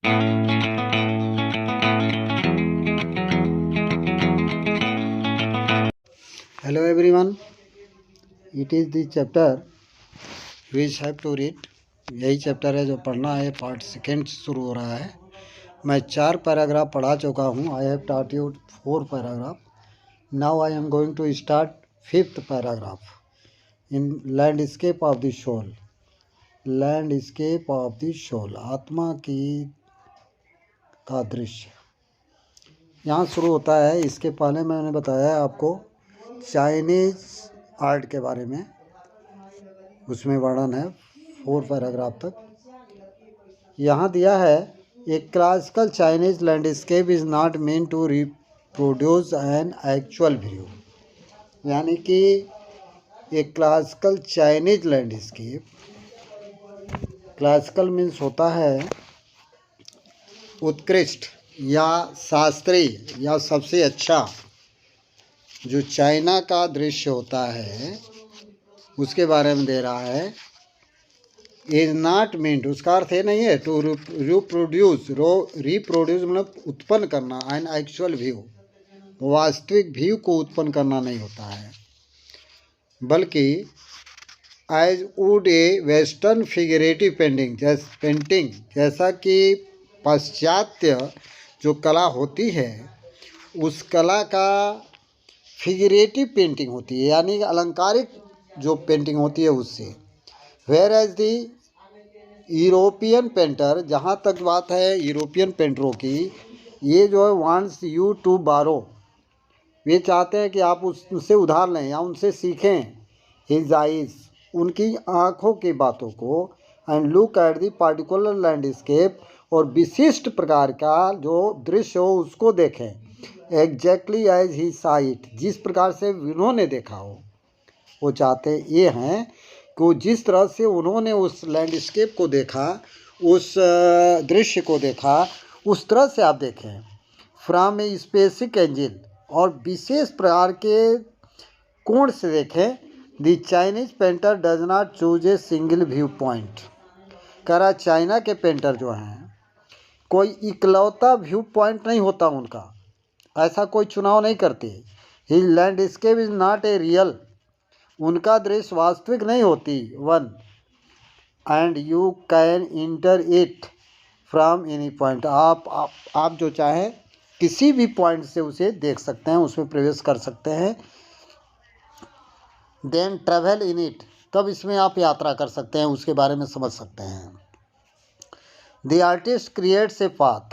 Hello everyone, it is the chapter which have to read. यही chapter है जो पढ़ना है। पार्ट सेकेंड शुरू हो रहा है। मैं 4 पैराग्राफ पढ़ा चुका हूँ। I have taught you 4 paragraph. Now I am going to start 5th paragraph in landscape of the soul. Landscape of the soul, आत्मा की का दृश्य यहाँ शुरू होता है। इसके पहले मैंने बताया आपको चाइनीज़ आर्ट के बारे में, उसमें वर्णन है 4 पैराग्राफ तक। यहाँ दिया है, a classical Chinese landscape is not meant to reproduce an actual view. यानी कि एक classical Chinese landscape, classical means होता है उत्कृष्ट या शास्त्रीय या सबसे अच्छा जो चाइना का दृश्य होता है उसके बारे में दे रहा है। इज नॉट मीन्ट, उसका अर्थ ये नहीं है टू रिप्रोड्यूस। रिप्रोड्यूस मतलब उत्पन्न करना, एन एक्चुअल व्यू, वास्तविक व्यू को उत्पन्न करना नहीं होता है, बल्कि as would a western figurative painting, जैसा कि पाश्चात्य जो कला होती है उस कला का फिगरेटिव पेंटिंग होती है, यानी अलंकारिक जो पेंटिंग होती है उससे। Whereas the European painter, जहाँ तक बात है यूरोपियन पेंटरों की, ये जो है वांट्स यू टू बारो, वे चाहते हैं कि आप उससे उधार लें या उनसे सीखें। हिज आइज, उनकी आँखों की बातों को, and look at the particular landscape, और विशिष्ट प्रकार का जो दृश्य हो उसको देखें। एग्जैक्टली एज ही सा इट, जिस प्रकार से उन्होंने देखा हो। वो चाहते ये हैं कि जिस तरह से उन्होंने उस लैंडस्केप को देखा, उस दृश्य को देखा, उस तरह से आप देखें। फ्रॉम ए स्पेसिफिक एंगल, और विशेष प्रकार के कोण से देखें। The Chinese painter does not choose a single view point. कह रहा चाइना के पेंटर जो हैं कोई इकलौता व्यू पॉइंट नहीं होता उनका, ऐसा कोई चुनाव नहीं करते। He landscape is not a real, उनका दृश्य वास्तविक नहीं होती। One, and you can enter it from any point, आप जो चाहें किसी भी पॉइंट से उसे देख सकते हैं, उसमें प्रवेश कर सकते हैं। देन ट्रेवल इन इट, तब इसमें आप यात्रा कर सकते हैं, उसके बारे में समझ सकते हैं। The artist creates a path,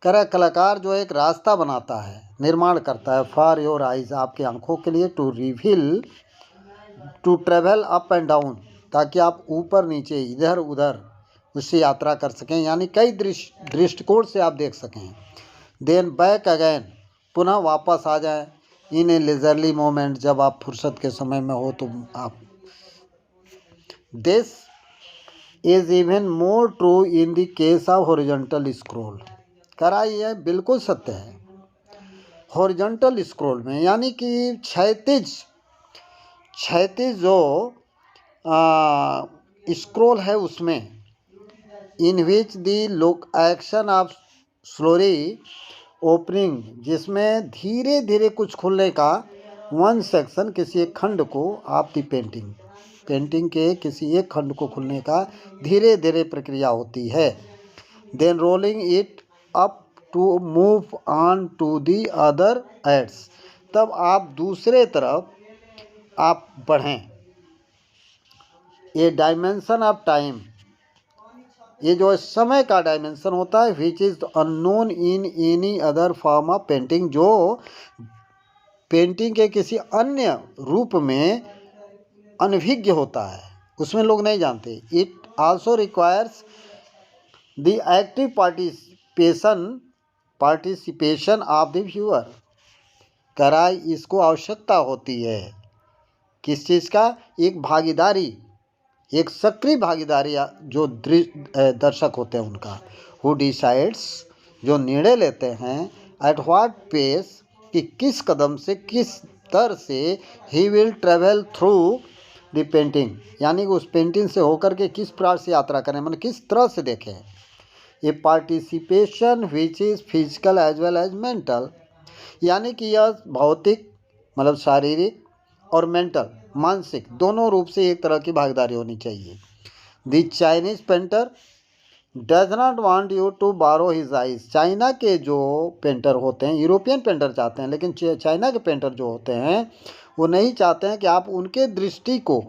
कह रहा कलाकार जो एक रास्ता बनाता है, निर्माण करता है। फॉर योर आइज, आपकी आंखों के लिए। To reveal, to travel up and down, ताकि आप ऊपर नीचे इधर उधर उससे यात्रा कर सकें, यानी कई दृष्टिकोण से आप देख सकें। देन बैक अगैन, पुनः वापस आ जाएं। इन ए लेजरली मोमेंट, जब आप फुर्सत के समय में हो तो आप। This is even more true in the case of horizontal scroll, कह रहा यह बिल्कुल सत्य है हॉरिजॉन्टल स्क्रॉल में, यानी कि क्षैतिज जो स्क्रॉल है उसमें। In which the look action of slowly opening, जिसमें धीरे धीरे कुछ खुलने का। वन सेक्शन, किसी एक खंड को, आप दी पेंटिंग के किसी एक खंड को खुलने का धीरे धीरे प्रक्रिया होती है। Then rolling it up to move on to the other ends, तब आप दूसरे तरफ आप बढ़ें। ये डायमेंशन ऑफ टाइम, ये जो समय का डायमेंशन होता है, which is unknown in any other form of painting, जो पेंटिंग के किसी अन्य रूप में अनभिज्ञ होता है, उसमें लोग नहीं जानते। It also requires the active participation of the viewer, करा इसको आवश्यकता होती है किस चीज़ का, एक भागीदारी, एक सक्रिय भागीदारी जो दर्शक होते हैं उनका। हु डिसाइड्स, जो निर्णय लेते हैं। एट व्हाट पेस, कि किस कदम से, किस दर से। He will travel through the painting, यानी कि उस पेंटिंग से होकर के किस प्रकार से यात्रा करें, मतलब किस तरह से देखें। A participation which is physical as well as mental, यानी कि यह भौतिक मतलब शारीरिक और मेंटल मानसिक दोनों रूप से एक तरह की भागीदारी होनी चाहिए। The Chinese painter does not want you to borrow his eyes, China के जो पेंटर होते हैं, यूरोपियन पेंटर चाहते हैं, लेकिन चाइना के पेंटर जो होते हैं वो नहीं चाहते हैं कि आप उनके दृष्टि को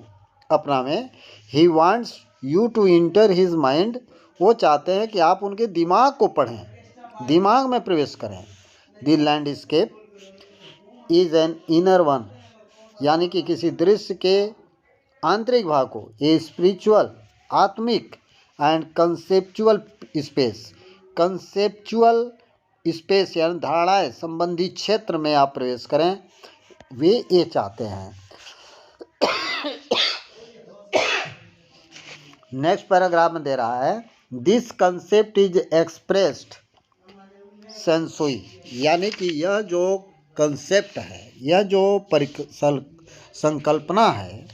अपनावें। He wants you to enter his mind, वो चाहते हैं कि आप उनके दिमाग को पढ़ें, दिमाग में प्रवेश करें। The landscape is an inner one, यानी कि किसी दृश्य के आंतरिक भाग को ए स्पिरिचुअल आत्मिक and conceptual space, conceptual space यानी धारणाएं संबंधी क्षेत्र में आप प्रवेश करें, वे ये चाहते हैं। नेक्स्ट पैराग्राफ में दे रहा है this concept is expressed Sansui, यानी कि यह जो कंसेप्ट है, यह जो संकल्पना है,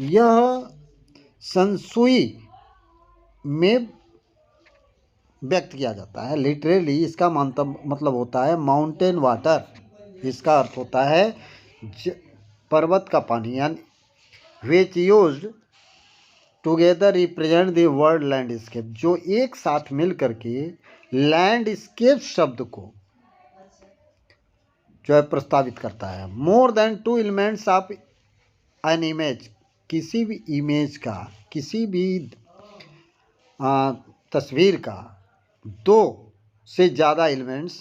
यह सेंसुई में व्यक्त किया जाता है। लिटरली इसका मतलब होता है माउंटेन वाटर, इसका अर्थ होता है पर्वत का पानी, यानी which used together represent the word landscape, जो एक साथ मिल करके लैंडस्केप शब्द को जो है प्रस्तावित करता है। More than two elements of an image, किसी भी इमेज का, किसी भी तस्वीर का दो से ज़्यादा elements,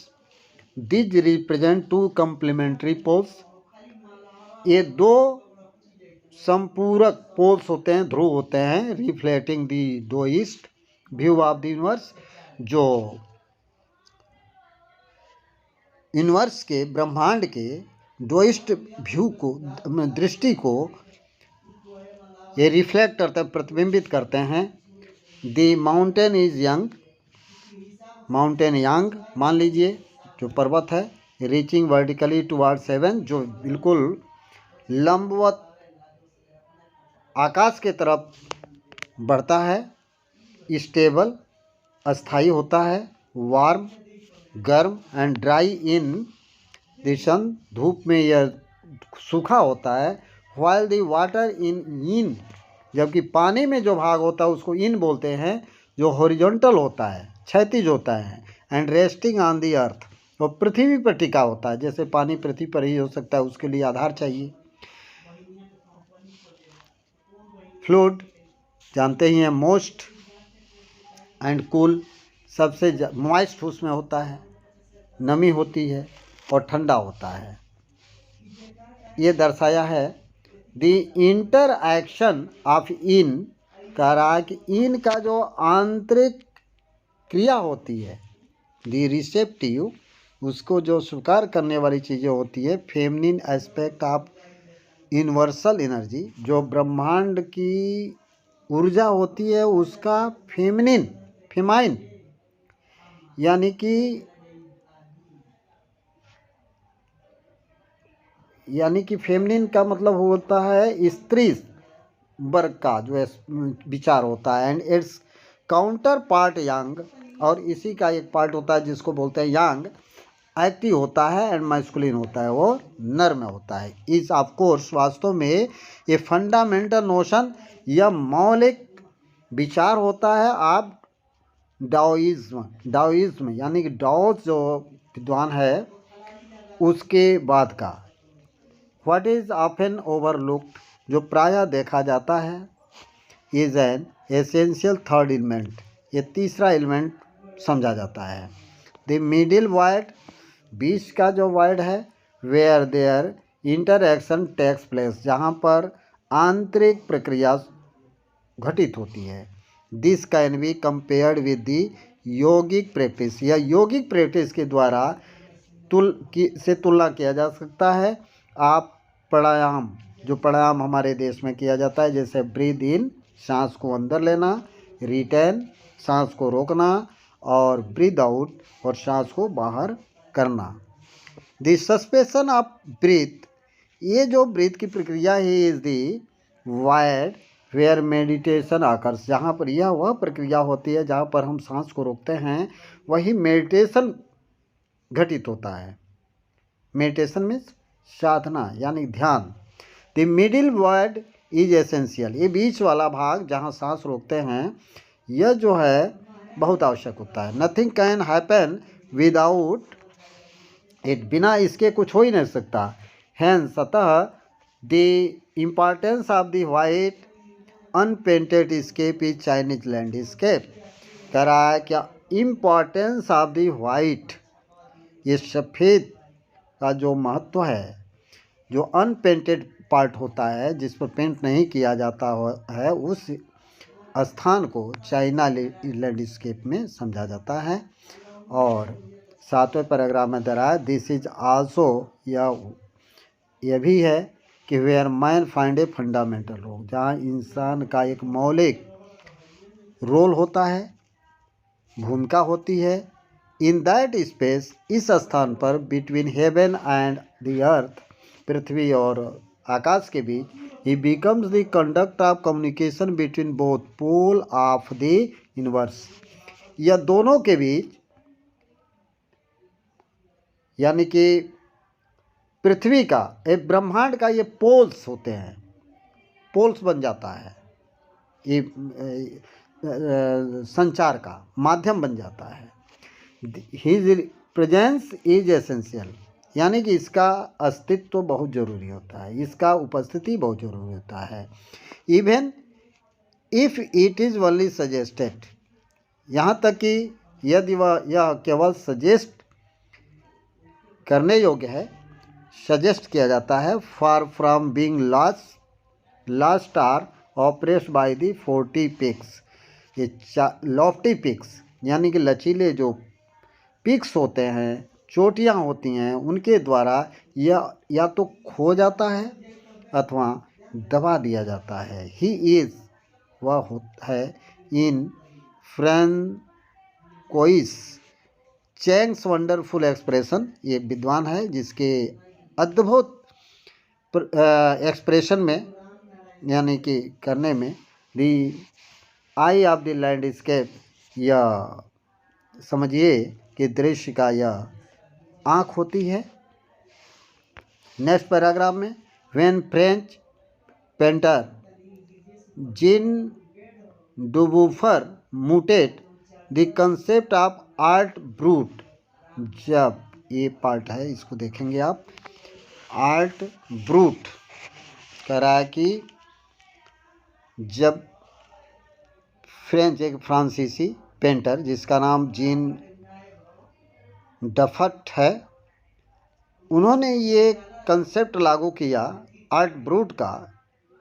these represent two complementary poles, ये दो संपूरक पोल्स होते हैं, ध्रुव होते हैं, reflecting the Daoist view of the universe, जो यूनिवर्स के ब्रह्मांड के डोइस्ट व्यू को, दृष्टि को ये रिफ्लेक्ट करते हैं, प्रतिबिंबित करते हैं। The mountain is young, mountain young मान लीजिए जो पर्वत है, रीचिंग वर्टिकली टुवर्ड्स हेवन, जो बिल्कुल लंबवत आकाश के तरफ बढ़ता है, स्टेबल अस्थाई होता है, वार्म गर्म एंड ड्राई इन द सन, धूप में यह सूखा होता है। व्हाइल द वाटर इन, जबकि पानी में जो भाग होता है उसको इन बोलते हैं, जो हॉरिजॉन्टल होता है, क्षैतिज होता है, and resting on the earth, वो पृथ्वी पर टिका होता है। जैसे पानी पृथ्वी पर ही हो सकता है, उसके लिए आधार चाहिए। फ्लूइड जानते ही हैं, मोस्ट एंड कूल, सबसे मॉइस्ट उसमें होता है, नमी होती है और ठंडा होता है। ये दर्शाया है द इंटरएक्शन ऑफ इन, कह रहा है कि इन का जो आंतरिक क्रिया होती है, द रिसेप्टिव, उसको जो स्वीकार करने वाली चीज़ें होती है, feminine aspect of universal energy, जो ब्रह्मांड की ऊर्जा होती है उसका फेमाइन, यानी कि फेमिनिन का मतलब होता है स्त्री वर्ग का जो विचार होता है, and it's counter part young, और इसी का एक पार्ट होता है जिसको बोलते हैं यंग, एक्टिव होता है, एंड मैस्कुलिन होता है, वो नर में होता है। इस ऑफ कोर्स वास्तव में ये फंडामेंटल नोशन, यह मौलिक विचार होता है आप डाओइज्म यानी कि डाओस जो विद्वान है उसके बाद का। व्हाट इज ऑफन ओवरलुक्ड, जो प्रायः देखा जाता है, is an essential third element, ये तीसरा एलिमेंट समझा जाता है। द मिडिल वाइड, बीच का जो वाइड है, where their interaction takes place, जहाँ पर आंतरिक प्रक्रिया घटित होती है। This can be compared with the yogic practice, या यौगिक प्रैक्टिस के द्वारा तुलना किया जा सकता है। आप प्राणायाम, जो प्राणायाम हमारे देश में किया जाता है, जैसे ब्रीद इन, सांस को अंदर लेना, रिटेन, सांस को रोकना, और ब्रीद आउट, और सांस को बाहर करना। द सस्पेंशन ऑफ ब्रीथ, ये जो ब्रीथ की प्रक्रिया है, is the void where meditation occurs, जहाँ पर यह वह प्रक्रिया होती है जहाँ पर हम सांस को रोकते हैं, वही मेडिटेशन घटित होता है। मेडिटेशन मीन्स साधना यानी ध्यान। The middle word is essential, ये बीच वाला भाग जहाँ सांस रोकते हैं यह जो है बहुत आवश्यक होता है। Nothing can happen without it, बिना इसके कुछ हो ही नहीं सकता। हैंस अतः the importance of the white unpainted स्केप इज चाइनीज लैंडस्केप। कह रहा है क्या इम्पॉर्टेंस ऑफ द वाइट, ये सफ़ेद का जो महत्व है, जो अनपेंटेड पार्ट होता है जिस पर पेंट नहीं किया जाता है, उस स्थान को चाइना लैंडस्केप में समझा जाता है। और 7वें पैराग्राफ में दे रहा है दिस इज आल्सो, यह भी है कि where man find a fundamental role, जहाँ इंसान का एक मौलिक रोल होता है, भूमिका होती है। इन दैट स्पेस, इस स्थान पर, between heaven and the earth, पृथ्वी और आकाश के बीच, he becomes the conduct of communication between both pole of the universe, यह दोनों के बीच यानी कि पृथ्वी का, एक ब्रह्मांड का ये पोल्स होते हैं, पोल्स बन जाता है, ये संचार का माध्यम बन जाता है। हिज प्रेजेंस इज एसेंशियल, यानी कि इसका अस्तित्व तो बहुत ज़रूरी होता है, इसका उपस्थिति बहुत ज़रूरी होता है। Even if it is only suggested, यहाँ तक कि यदि यह केवल सजेस्ट करने योग्य है, सजेस्ट किया जाता है। Far from being lost or oppressed by the 40 peaks, ये लॉफ्टी पिक्स यानी कि लचीले जो पिक्स होते हैं, चोटियाँ होती हैं, उनके द्वारा यह या तो खो जाता है अथवा दबा दिया जाता है। ही इज़, वह है, इन फ्रेंकोइस चैंग्स वंडरफुल एक्सप्रेशन, ये विद्वान है जिसके अद्भुत एक्सप्रेशन में यानी कि करने में, the eye of the landscape, यह समझिए कि दृश्य का यह आँख होती है। नेक्स्ट पैराग्राफ में, when French painter Jean Dubuffet mooted the concept of art brut, जब ये पार्ट है इसको देखेंगे आप, आर्ट ब्रूट कह रहा है कि जब फ्रेंच, एक फ्रांसीसी पेंटर जिसका नाम जीन डफट है, उन्होंने ये कंसेप्ट लागू किया आर्ट ब्रूट का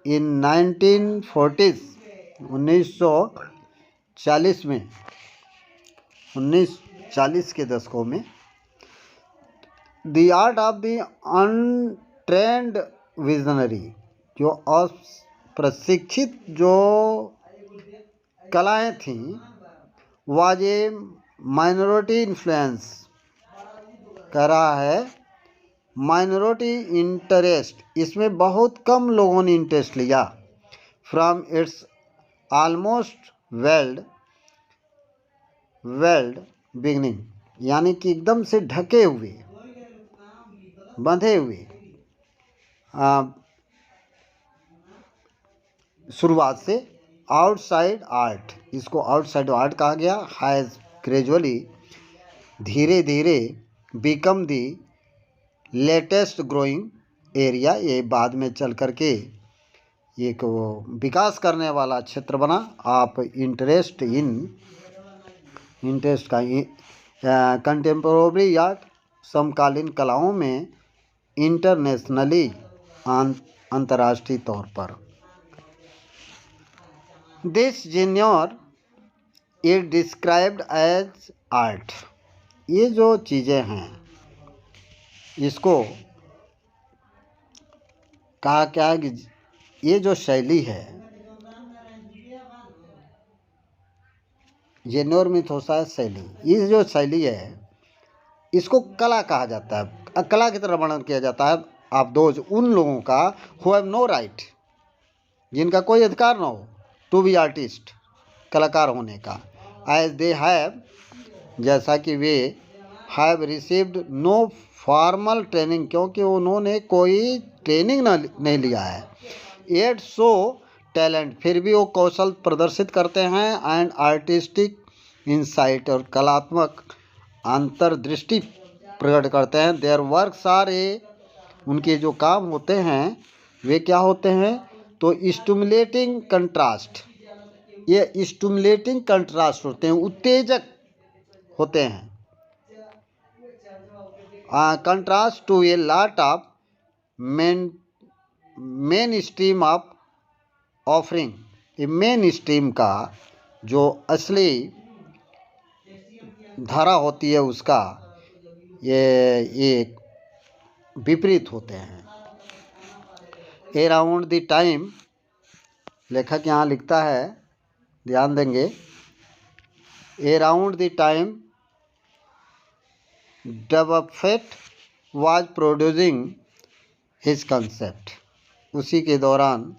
इन 1940s, 1940 में, 1940 के दशकों में। The art of the untrained visionary, जो अप्रशिक्षित जो कलाएं थीं, वाज ए माइनॉरिटी इन्फ्लुएंस, कह रहा है माइनॉरिटी इंटरेस्ट, इसमें बहुत कम लोगों ने इंटरेस्ट लिया। From its almost weld beginning, यानी कि एकदम से ढके हुए, बंधे हुए शुरुआत से, आउटसाइड आर्ट, इसको आउटसाइड आर्ट कहा गया, हैज़ ग्रेजुअली, धीरे धीरे, become the latest growing area, ये बाद में चल करके एक वो विकास करने वाला क्षेत्र बना। आप इंटरेस्ट का कंटेम्प्रोरी आर्ट, समकालीन कलाओं में इंटरनेशनली, अंतर्राष्ट्रीय तौर पर। This genre is described as art, ये जो चीज़ें हैं इसको कहा क्या है कि ये जो शैली है, जेन्योर मिथोसा शैली, ये जो शैली है इसको कला कहा जाता है, कला की तरह वर्णन किया जाता है। आप दोज, उन लोगों का हु हैव नो राइट, जिनका कोई अधिकार ना हो टू बी आर्टिस्ट, कलाकार होने का। एज दे हैव, जैसा कि वे have received no formal training, क्योंकि उन्होंने कोई ट्रेनिंग नहीं लिया है। एट सो टैलेंट, फिर भी वो कौशल प्रदर्शित करते हैं। एंड आर्टिस्टिक इंसाइट, और कलात्मक अंतर्दृष्टि प्रकट करते हैं। देयर वर्क्स आर ए, उनके जो काम होते हैं वे क्या होते हैं, तो स्टिमुलेटिंग कंट्रास्ट, ये स्टिमुलेटिंग कंट्रास्ट होते हैं, उत्तेजक होते हैं। Contrast to a lot of main stream of offering, ये मेन स्ट्रीम का जो असली धारा होती है उसका ये एक विपरीत होते हैं। अराउंड द टाइम, लेखक यहाँ लिखता है, ध्यान देंगे, around the time Dubuffet was producing his concept, उसी के दौरान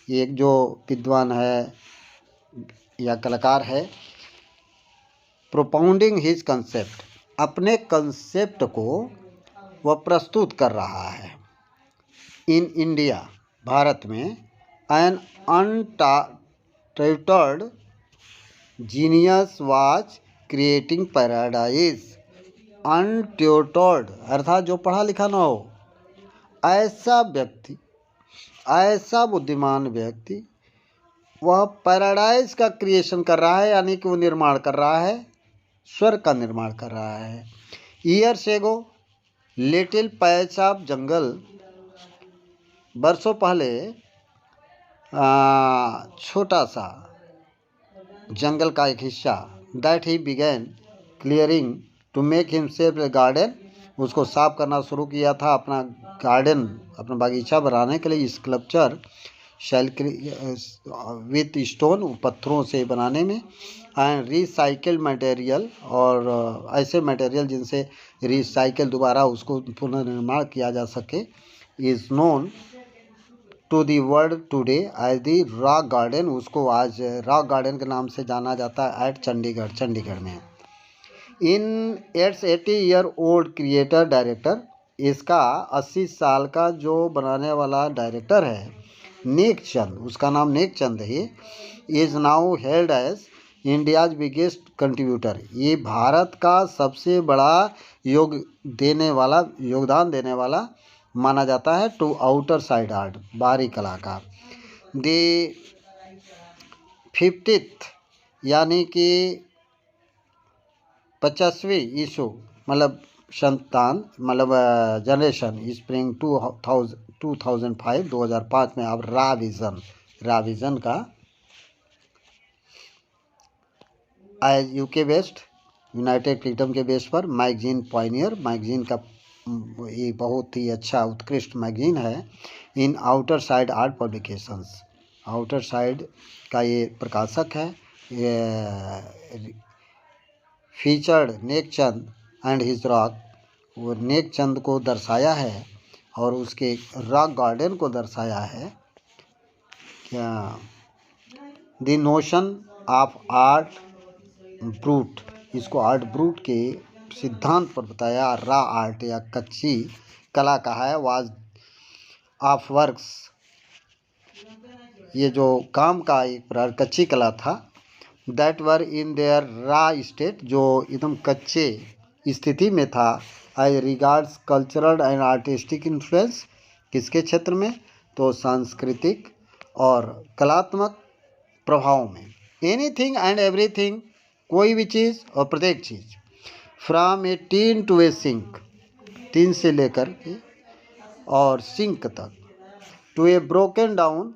एक जो विद्वान है या कलाकार है, प्रोपाउंडिंग हिज कंसेप्ट, अपने कंसेप्ट को वह प्रस्तुत कर रहा है। इन इंडिया, भारत में, an untutored genius was creating paradise. Untutored अर्थात जो पढ़ा लिखा ना हो, ऐसा व्यक्ति, ऐसा बुद्धिमान व्यक्ति वह पैराडाइज का क्रिएशन कर रहा है, यानी कि वो निर्माण कर रहा है, स्वर्ग का निर्माण कर रहा है। Years ago, little patch of जंगल, वर्षों पहले छोटा सा जंगल का एक हिस्सा, that he began clearing to make himself a garden, उसको साफ करना शुरू किया था अपना गार्डन, अपना बागीचा बनाने के लिए। स्कल्पचर शेल विथ स्टोन, पत्थरों से बनाने में। एंड रिसाइकल्ड मटेरियल, और ऐसे मटेरियल जिनसे रिसाइकल दोबारा उसको पुनर्निर्माण किया जा सके, is known to the world today as the rock garden, उसको आज रॉक गार्डन के नाम से जाना जाता है एट चंडीगढ़, चंडीगढ़ में। In its 80 year old creator director, इसका 80 साल का जो बनाने वाला डायरेक्टर है नेक चंद, उसका नाम नेक चंद है, is now held as India's biggest contributor, ये भारत का सबसे बड़ा योगदान देने वाला माना जाता है टू आउटर साइड आर्ट, बाहरी कला का। द 50th यानी कि 50वीं ईशु, मतलब संतान, मतलब जनरेशन, स्प्रिंग 2005 में अब राविजन का as UK based, United Kingdom के बेस पर, मैगजीन पॉइनियर, मैगजीन का ये बहुत ही अच्छा उत्कृष्ट मैगजीन है। In outsider art publications, outsider का ये प्रकाशक है। ये featured Nek Chand and his rock, वो नेक चंद को दर्शाया है और उसके रॉक गार्डन को दर्शाया है। क्या the notion of art brute, इसको आर्ट ब्रूट के सिद्धांत पर बताया। रा आर्ट या कच्ची कला का है। वाज ऑफ वर्क्स, ये जो काम का एक प्रकार कच्ची कला था। That were in their raw state, जो एकदम कच्चे स्थिति में था। As regards cultural and artistic influence, किसके क्षेत्र में, तो सांस्कृतिक और कलात्मक प्रभाव में। एनीथिंग एंड एवरीथिंग, कोई भी चीज़ और प्रत्येक चीज़। From a tin to a sink, tin से लेकर के और सिंक तक। To a broken down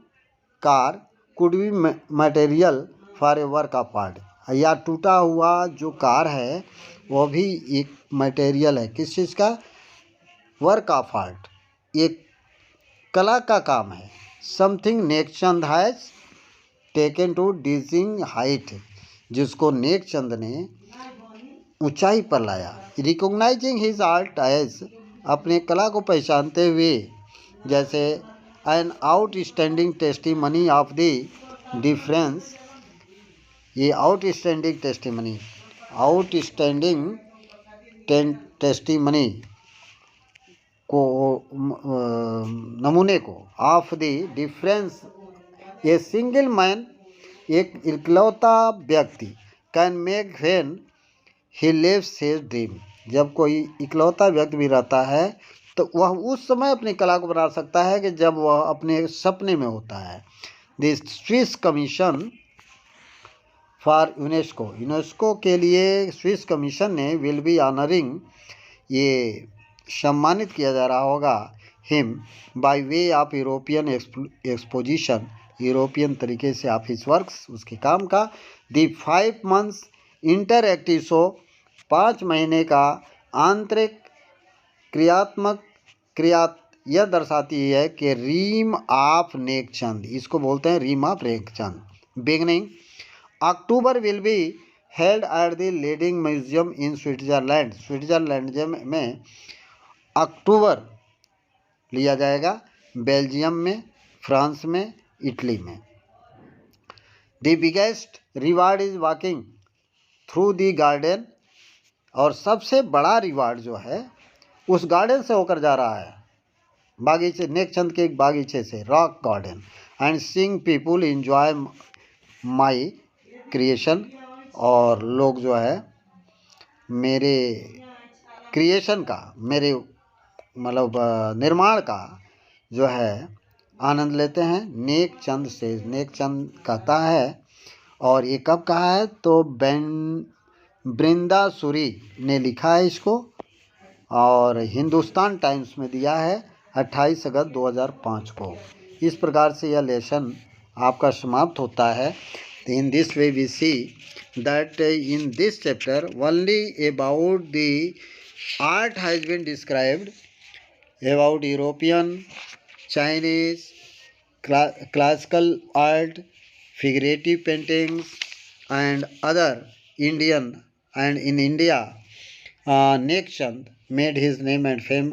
car could be material for a work of art, या टूटा हुआ जो कार है वो भी एक मटेरियल है, किस चीज़ का, वर्क ऑफ आर्ट, एक कला का काम है। Something Nek Chand has taken to dizzying height, जिसको नेकचंद ने ऊंचाई पर लाया। रिकॉग्नाइजिंग हिज आर्ट एज, अपने कला को पहचानते हुए, जैसे an outstanding testimony of the difference, ये आउटस्टैंडिंग टेस्टिमनी को नमूने को of the difference a single man, एक इकलौता व्यक्ति can make when he lives his dream, जब कोई इकलौता व्यक्ति भी रहता है तो वह उस समय अपनी कला को बना सकता है कि जब वह अपने सपने में होता है। The Swiss commission for UNESCO के लिए स्विस कमीशन ने विल बी ऑनरिंग, ये सम्मानित किया जा रहा होगा him by way of European exposition, European तरीके से ऑफ हिज वर्क्स, उसके काम का। द 5 months इंटरएक्टिव शो, 5 महीने का आंतरिक क्रियात्मक क्रिया, यह दर्शाती है कि रीम ऑफ नेकचंद, इसको बोलते हैं realm of Nek Chand. Beginning October will be held at the leading museum in Switzerland, Switzerland में अक्टूबर लिया जाएगा, बेल्जियम में, फ्रांस में, इटली में। The biggest reward is walking through the garden, और सबसे बड़ा रिवार्ड जो है उस गार्डन से होकर जा रहा है, बागीचे, नेकचंद के एक बागीचे से, rock garden. And seeing people enjoy my creation, और लोग जो है मेरे क्रिएशन का, मेरे मतलब निर्माण का जो है आनंद लेते हैं। नेकचंद से, नेकचंद कहता है, और ये कब कहा है तो बृंदा सूरी ने लिखा है इसको, और हिंदुस्तान टाइम्स में दिया है 28 अगस्त 2005 को। इस प्रकार से यह लेसन आपका समाप्त होता है। In this way we see that in this chapter only about the art has been described, about European, Chinese, classical art, figurative paintings, and other Indian, and in India, Nekchand made his name and fame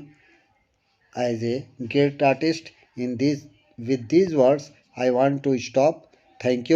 as a great artist. In this, with these words, I want to stop. Thank you.